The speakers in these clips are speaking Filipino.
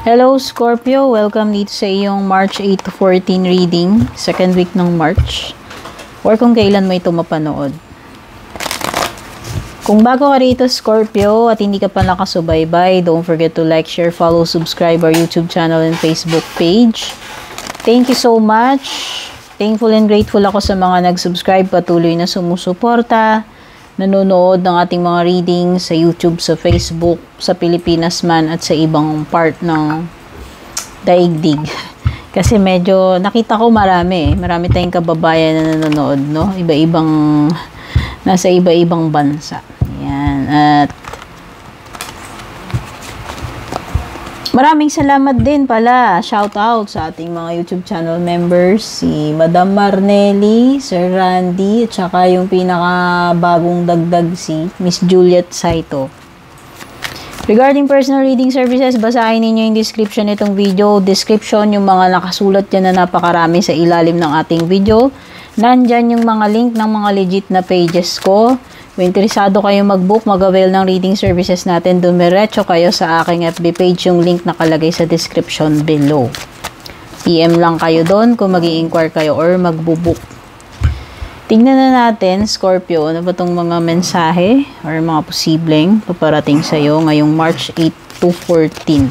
Hello Scorpio, welcome dito sa iyong March 8 to 14 reading, second week ng March, or kung kailan mo ito mapanood. Kung bago ka rito Scorpio at hindi ka pa nakasubaybay, don't forget to like, share, follow, subscribe our YouTube channel and Facebook page. Thank you so much. Thankful and grateful ako sa mga nag-subscribe, patuloy na sumusuporta, nanonood ng ating mga reading sa YouTube, sa Facebook, sa Pilipinas man at sa ibang part ng daigdig. Kasi medyo nakita ko marami tayong kababayan na nanonood, no? Nasa iba-ibang bansa. Ayan. At maraming salamat din pala. Shout out sa ating mga YouTube channel members, si Madam Marnelli, Sir Randy, at saka yung pinakabagong dagdag si Miss Juliet Saito. Regarding personal reading services, basahin ninyo yung description nitong video. Description, yung mga nakasulat dyan na napakarami sa ilalim ng ating video. Nandyan yung mga link ng mga legit na pages ko. Kung interesado kayo mag-book, mag-avail ng reading services natin, dumiretso kayo sa aking FB page, yung link nakalagay sa description below. PM lang kayo doon kung mag-i-inquire kayo or mag-book. Tignan na natin, Scorpio, ano ba itong mga mensahe or mga posibleng paparating sa'yo ngayong March 8 to 14.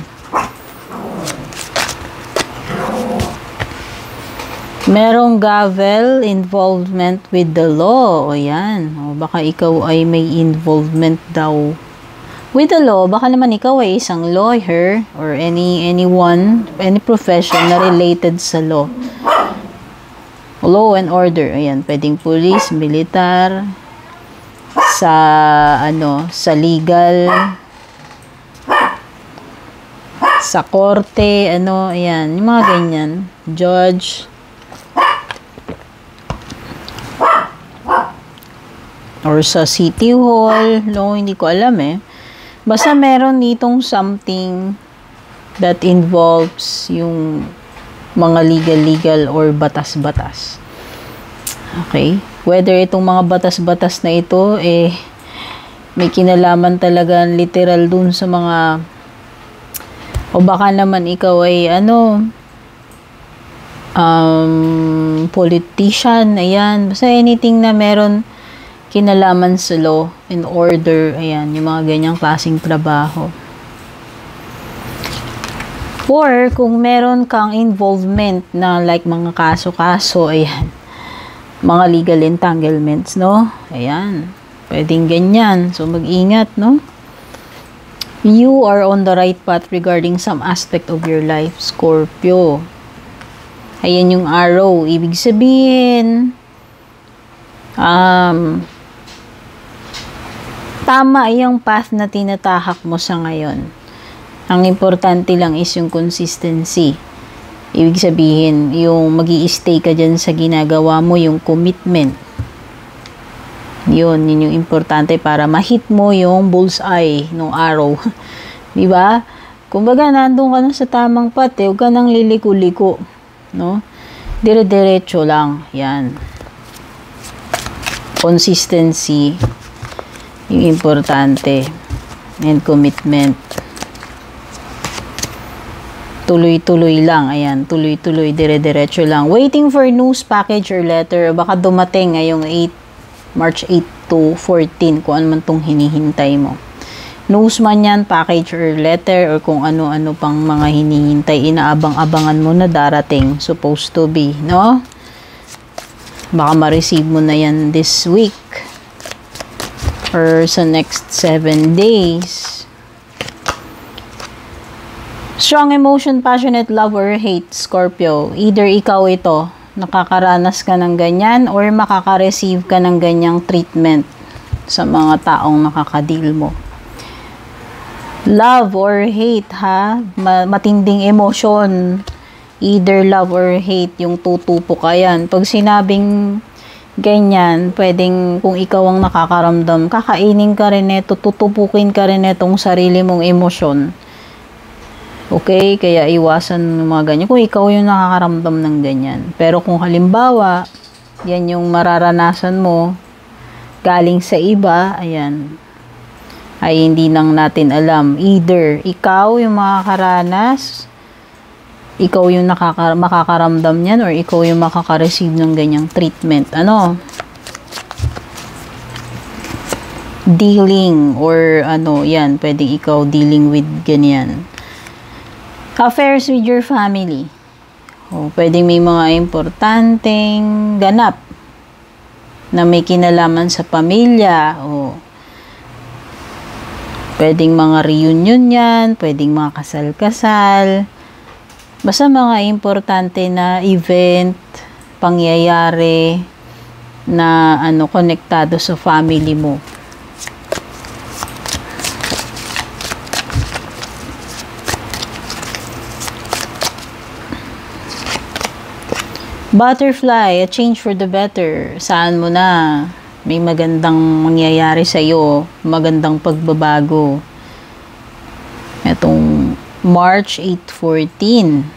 Merong gavel, involvement with the law. O yan. O, baka ikaw ay may involvement daw with the law. Baka naman ikaw ay isang lawyer or any profession na related sa law. Law and order. Ayan. Pwedeng police, militar, sa legal, sa korte, ayan. Yung mga ganyan. Judge, or sa city hall, no, hindi ko alam eh. Basta meron ditong something that involves yung mga legal or batas-batas. Okay? Whether itong mga batas-batas na ito, may kinalaman talaga literal dun sa mga, o baka naman ikaw ay politician, ayan. Basta anything na meron kinalaman sa law and order, ayan, yung mga ganyang klaseng trabaho. Or, kung meron kang involvement na like mga kaso-kaso, ayan, mga legal entanglements, no? Ayan, pwedeng ganyan. So, mag-ingat, no? You are on the right path regarding some aspect of your life, Scorpio. Ayan yung arrow. Ibig sabihin, tama yung path na tinatahak mo sa ngayon. Ang importante lang is yung consistency. Ibig sabihin, yung mag-i-stay ka dyan sa ginagawa mo, yung commitment. Yun yung importante para ma-hit mo yung bullseye ng arrow. Diba? Kumbaga, nandun ka na sa tamang path, huwag ka nang liliko-liko. No? Dire-diretso lang. Yan. Consistency yung importante, and commitment. Tuloy-tuloy lang, ayan, tuloy-tuloy, dire-diretso lang. Waiting for news, package, or letter. Baka dumating ngayong March 8 to 14, kung ano man itong hinihintay mo. News man yan, package, or letter, or kung ano-ano pang mga hinihintay, inaabang-abangan mo na darating, supposed to be, no? Baka ma-receive mo na yan this week or sa next 7 days. Strong emotion, passionate love or hate, Scorpio. Either ikaw ito, nakakaranas ka ng ganyan or makaka-receive ka ng ganyang treatment sa mga taong nakakadeal mo. Love or hate, ha? Matinding emotion. Either love or hate, yung tutupo ka yan. Pag sinabing ganyan, pwedeng kung ikaw ang nakakaramdam, kakainin ka rin ito, tutupukin ka rin itong sarili mong emosyon. Okay? Kaya iwasan ng mga ganyan. Kung ikaw yung nakakaramdam ng ganyan. Pero kung halimbawa, yan yung mararanasan mo, galing sa iba, ayan, ay hindi lang natin alam. Either ikaw yung makakaranas, ikaw yung makakaramdam niyan, or ikaw yung makaka-receive ng ganyang treatment. Ano? Dealing, or ano, yan, pwedeng ikaw dealing with ganyan. Affairs with your family. O, pwedeng may mga importanteng ganap na may kinalaman sa pamilya. O, pwedeng mga reunion yan, pwedeng mga kasal-kasal. Basta mga importante na event, pangyayari na ano, konektado sa family mo. Butterfly, a change for the better. Saan mo na? May magandang mangyayari sa iyo, magandang pagbabago. Itong March 8-14.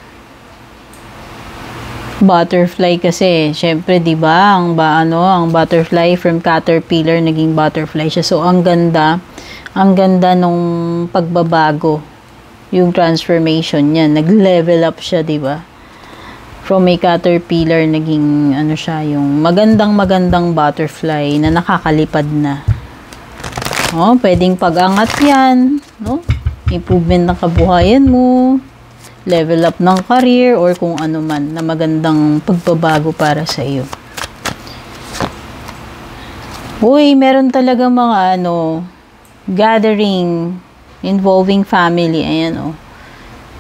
Butterfly kasi, syempre 'di ba, ang butterfly from caterpillar naging butterfly siya. So ang ganda nung pagbabago. Yung transformation niya, nag-level up siya, 'di ba? From a caterpillar, naging ano siya, yung magandang butterfly na nakakalipad na. Oh, pwedeng pag-angat yan, no? Improvement ng kabuhayan mo, level up ng career, or kung ano man na magandang pagbabago para sa iyo. Uy, meron talaga mga gathering involving family. Ayan, oh.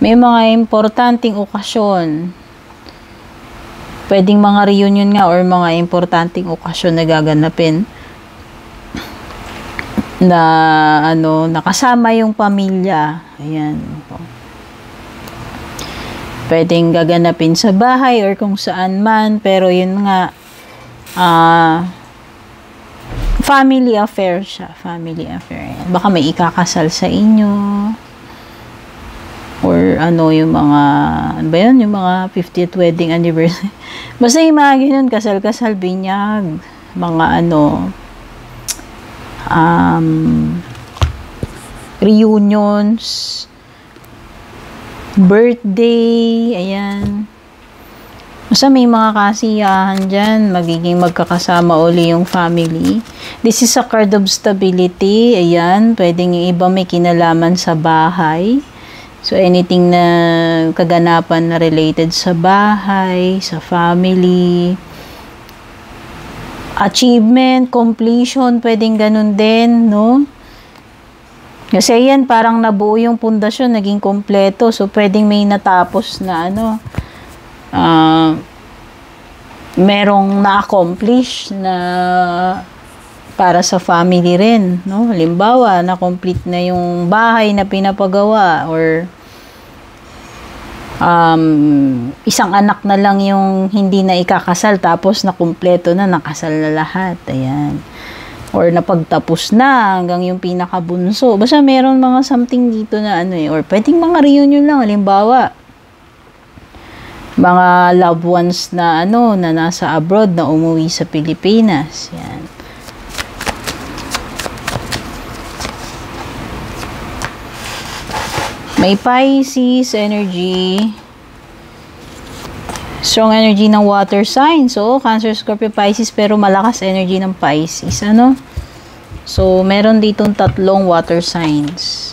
May mga importanteng okasyon. Pwedeng mga reunion nga or mga importanteng okasyon na gaganapin na nakasama yung pamilya. Ayan. Pwedeng gaganapin sa bahay or kung saan man, pero yun nga, family affair siya. Family affair. Ayan. Baka may ikakasal sa inyo. Or yung mga, yung mga 50th wedding anniversary. Basta yung mga ganun, kasal-kasal, binyag, mga reunions, birthday, ayan. Basta may mga kasiyahan dyan, magiging magkakasama uli yung family. This is a card of stability, ayan, pwedeng yung iba may kinalaman sa bahay. So, anything na kaganapan na related sa bahay, sa family, achievement, completion, pwedeng ganun din, no? Kasi yan, parang nabuo yung pundasyon, naging kompleto. So, pwedeng may natapos na merong na-accomplish na para sa family rin, no? Halimbawa, na-complete na yung bahay na pinapagawa, or isang anak na lang yung hindi na ikakasal, tapos na-kumpleto na, nakasal na lahat. Ayan. Or napagtapos na hanggang yung pinakabunso. Basta meron mga something dito na or pwedeng mga reunion lang. Halimbawa, mga loved ones na na nasa abroad na umuwi sa Pilipinas. Yan. May Pisces energy. Strong energy ng water sign. So, Cancer, Scorpio, Pisces, pero malakas energy ng Pisces. So, meron ditong 3 water signs.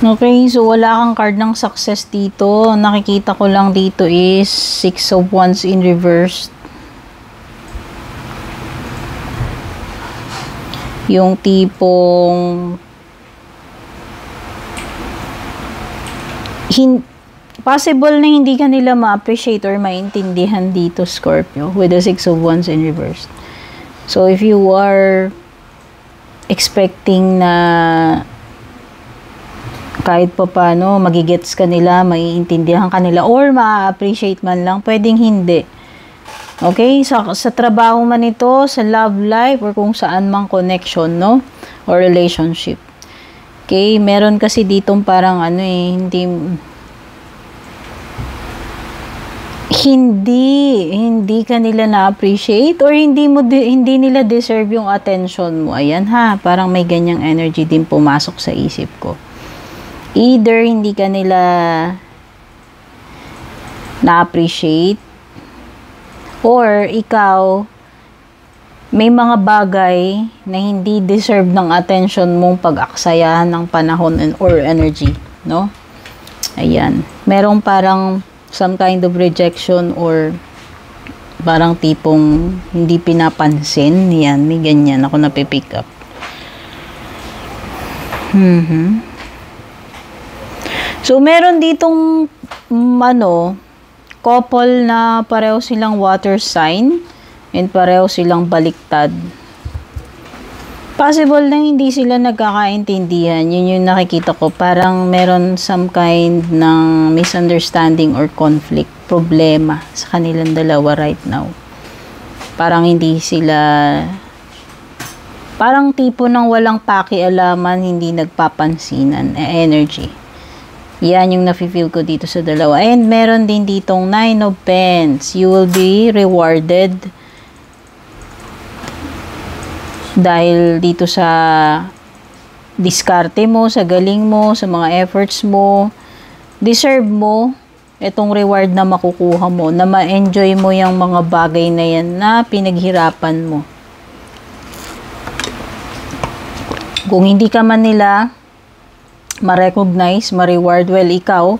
Okay, so wala kang card ng success dito. Nakikita ko lang dito is 6 of Wands in reverse. Yung tipong possible na hindi ka nila ma-appreciate or maintindihan dito, Scorpio, with the 6 of Wands in reverse. So, if you are expecting na kahit pa paano, magigets ka nila, maiintindihan ka nila, or ma-appreciate man lang, pwedeng hindi. Okay? Sa trabaho man ito, sa love life, or kung saan mang connection, no? Or relationship. Okay? Meron kasi ditong parang hindi ka nila na-appreciate or hindi nila deserve yung attention mo. Ayan ha, parang may ganyang energy din pumasok sa isip ko. Either hindi ka nila na-appreciate or ikaw may mga bagay na hindi deserve ng attention mong pag-aksayahan ng panahon or energy, no? Ayan. Merong parang some kind of rejection or parang tipong hindi pinapansin. Yan, may ganyan ako napipick up. So, meron ditong couple na pareho silang water sign and pareho silang baliktad. Possible na hindi sila nagkakaintindihan. Yun yung nakikita ko. Parang meron some kind ng misunderstanding or conflict, problema sa kanilang dalawa right now. Parang hindi sila, parang tipo ng walang pakialaman, hindi nagpapansinan, energy. Yan yung nafe-feel ko dito sa dalawa. And meron din ditong 9 of Pens. You will be rewarded dahil dito sa diskarte mo, sa galing mo, sa mga efforts mo, deserve mo itong reward na makukuha mo, na ma-enjoy mo yung mga bagay na yan na pinaghirapan mo. Kung hindi ka man nila ma-recognize, ma-reward, well, ikaw,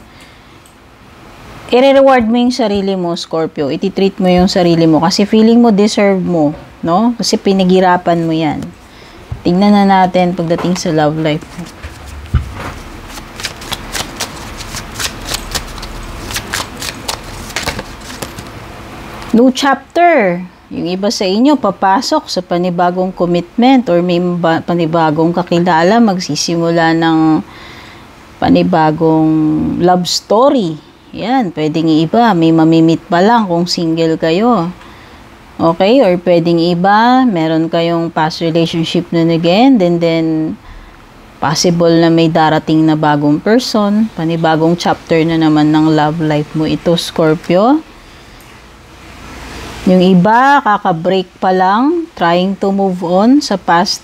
i-reward mo yung sarili mo, Scorpio. Iti-treat mo yung sarili mo kasi feeling mo deserve mo, no? Kasi pinaghirapan mo yan. Tingnan na natin pagdating sa love life mo. New chapter. Yung iba sa inyo, papasok sa panibagong commitment or may panibagong kakilala, magsisimula ng panibagong love story. Yan, pwedeng iba, may mamimit pa lang kung single kayo. Okay? Or pwedeng iba, meron kayong past relationship nun again, then possible na may darating na bagong person, panibagong chapter na naman ng love life mo ito, Scorpio. Yung iba, kaka-break pa lang, trying to move on sa past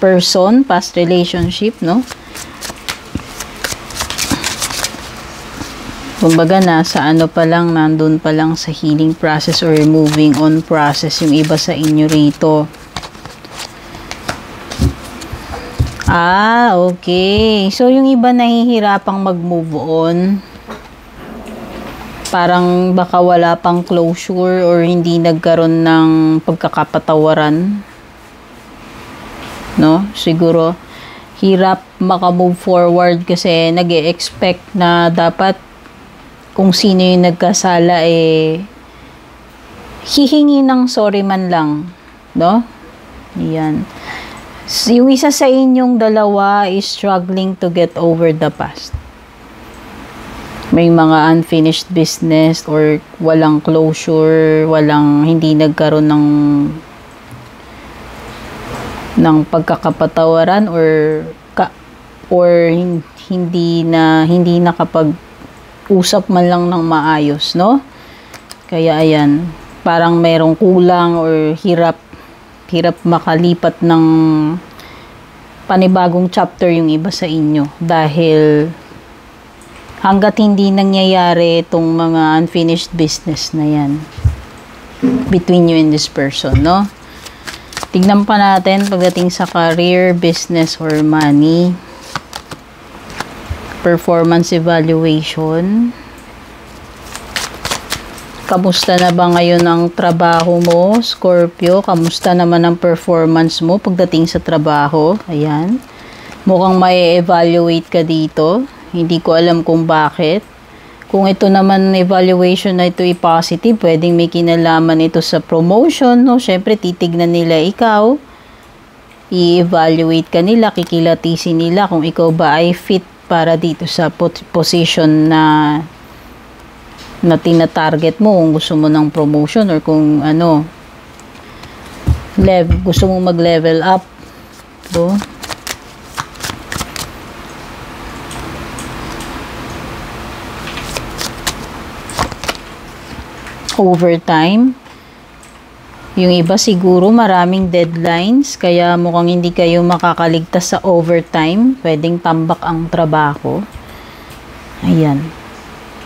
person, past relationship, no? Kumbaga, nasa pa lang, nandun pa lang sa healing process or moving on process yung iba sa inyo rito. Okay. So, yung iba nahihirapang mag-move on. Parang baka wala pang closure or hindi nagkaroon ng pagkakapatawaran. No? Siguro, hirap maka-move forward kasi nag-e-expect na dapat kung sino yung nagkasala hihingi ng sorry man lang, no? Yan. Yung isa sa inyong dalawa is struggling to get over the past. May mga unfinished business or walang closure, hindi nagkaroon ng pagkakapatawaran or hindi nakapag-usap man lang ng maayos, no? Kaya ayan, parang mayroong kulang or hirap makalipat ng panibagong chapter yung iba sa inyo dahil hanggat hindi nangyayari itong mga unfinished business na yan between you and this person, no? Tignan pa natin pagdating sa career, business, or money. Performance evaluation. Kamusta na ba ngayon ang trabaho mo, Scorpio? Kamusta naman ang performance mo pagdating sa trabaho? Ayan. Mukhang may evaluate ka dito. Hindi ko alam kung bakit. Kung ito naman evaluation na ito positive, pwedeng may kinalaman ito sa promotion, no? Syempre, titignan nila ikaw. I-evaluate ka nila, kikilatisin nila kung ikaw ba ay fit para dito sa position na na tina-target mo kung gusto mo ng promotion or kung ano, gusto mo mag-level up. So, overtime. Yung iba siguro maraming deadlines, kaya mukhang hindi kayo makakaligtas sa overtime. Pwedeng tambak ang trabaho. Ayan.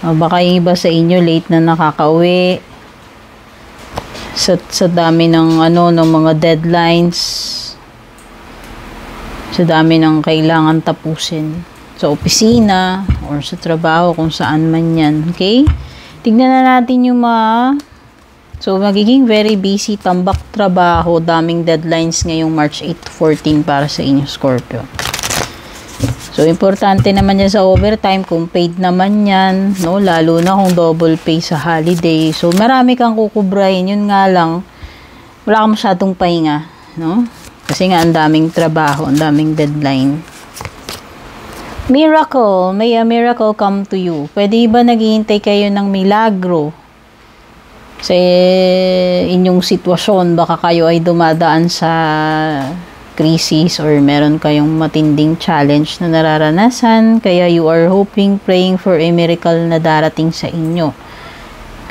O baka yung iba sa inyo late na nakakauwi. Sa dami ng ng mga deadlines. Sa dami ng kailangan tapusin. Sa opisina or sa trabaho kung saan man yan. Okay? Tignan na natin yung so, magiging very busy, tambak trabaho, daming deadlines ngayong March 8 to 14 para sa inyo, Scorpio. So, importante naman yan sa overtime, kung paid naman yan, no? Lalo na kung double pay sa holiday. So, marami kang kukubrahin, yun nga lang, wala kang masyadong pahinga, no? Kasi nga, ang daming trabaho, ang daming deadline. Miracle, may a miracle come to you. Pwede ba naghihintay kayo ng milagro sa inyong sitwasyon? Baka kayo ay dumadaan sa crisis or meron kayong matinding challenge na nararanasan, kaya you are hoping, praying for a miracle na darating sa inyo.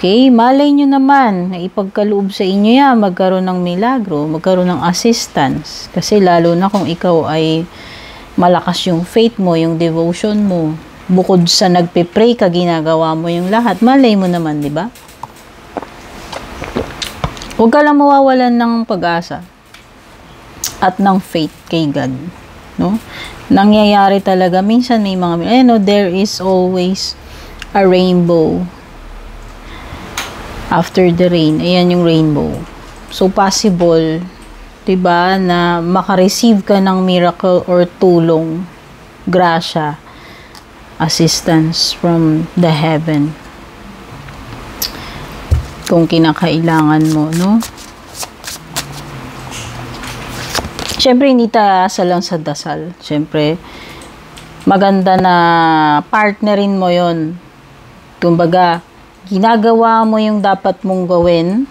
Okay, malay nyo naman na ipagkaloob sa inyo yan, magkaroon ng milagro, magkaroon ng assistance. Kasi lalo na kung ikaw ay malakas yung faith mo, yung devotion mo, bukod sa nagpe-pray ka, ginagawa mo yung lahat, malay mo naman, di ba? Huwag ka lang mawawalan ng pag-asa at ng faith kay God, no? Nangyayari talaga, minsan may mga, there is always a rainbow after the rain. Ayan yung rainbow. So, possible, diba, na makareceive ka ng miracle or tulong, grasya, assistance from the heaven. Kung kinakailangan mo, no? Siyempre, hindi tayo lang sa dasal. Siyempre, maganda na partnerin mo yon. Kumbaga, ginagawa mo yung dapat mong gawin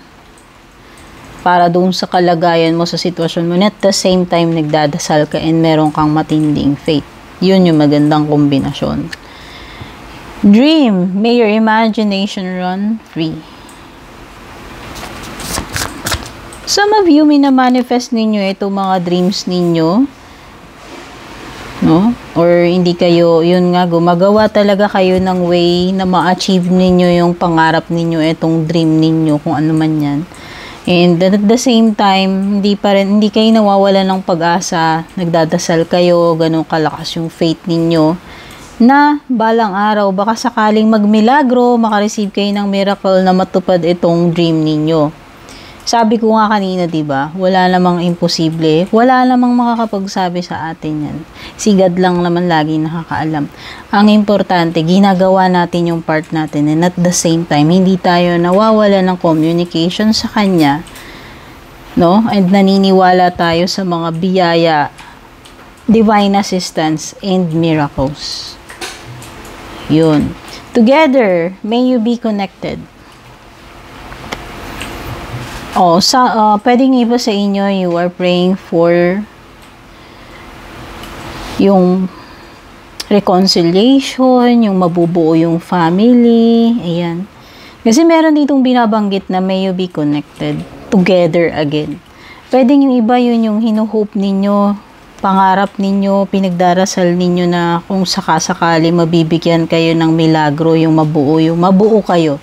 para doon sa kalagayan mo, sa sitwasyon mo, at the same time, nagdadasal ka and meron kang matinding faith. Yun yung magandang kombinasyon. Dream. May your imagination run free. Some of you, mina-manifest ninyo itong mga dreams ninyo, no? Or hindi kayo, yun nga, gumagawa talaga kayo ng way na ma-achieve ninyo yung pangarap ninyo, itong dream ninyo, kung ano man yan. And at the same time, hindi kayo nawawalan ng pag-asa, nagdadasal kayo, ganun kalakas yung faith ninyo, na balang araw, baka sakaling magmilagro, makareceive kayo ng miracle na matupad itong dream ninyo. Sabi ko nga kanina, diba, wala namang imposible, wala namang makakapagsabi sa atin yan. Si God lang naman lagi nakakaalam. Ang importante, ginagawa natin yung part natin, and at the same time, hindi tayo nawawala ng communication sa Kanya, no? And naniniwala tayo sa mga biyaya, divine assistance, and miracles. Yun. Together, may you be connected. Pwedeng iba sa inyo, you are praying for yung reconciliation, yung mabubuo yung family, ayan. Kasi meron ditong binabanggit na may you be connected together again. Pwedeng yung iba, yun yung hinuhope ninyo, pangarap ninyo, pinagdarasal ninyo na kung sakasakali mabibigyan kayo ng milagro, yung mabuo kayo.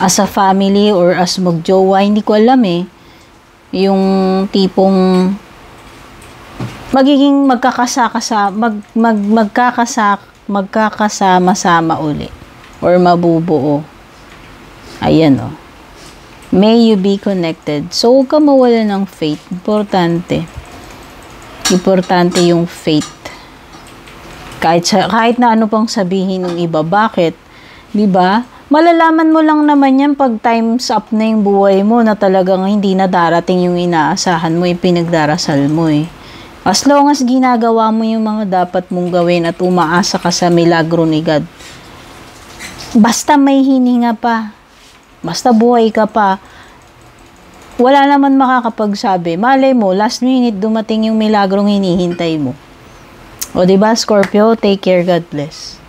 As a family or as magjowa, hindi ko alam yung tipong magiging magkakasama-sama uli or mabubuo. Ayan May you be connected. So, huwag ka mawala ng faith. Importante yung faith. Kahit na ano pang sabihin ng iba. Bakit? Diba? Malalaman mo lang naman yan pag time's up na yung buhay mo na talagang hindi na darating yung inaasahan mo, pinagdarasal mo As long as ginagawa mo yung mga dapat mong gawin at umaasa ka sa milagro ni God, basta may hininga pa, basta buhay ka pa, wala naman makakapagsabi. Malay mo, last minute dumating yung milagrong hinihintay mo. O diba, Scorpio, take care, God bless.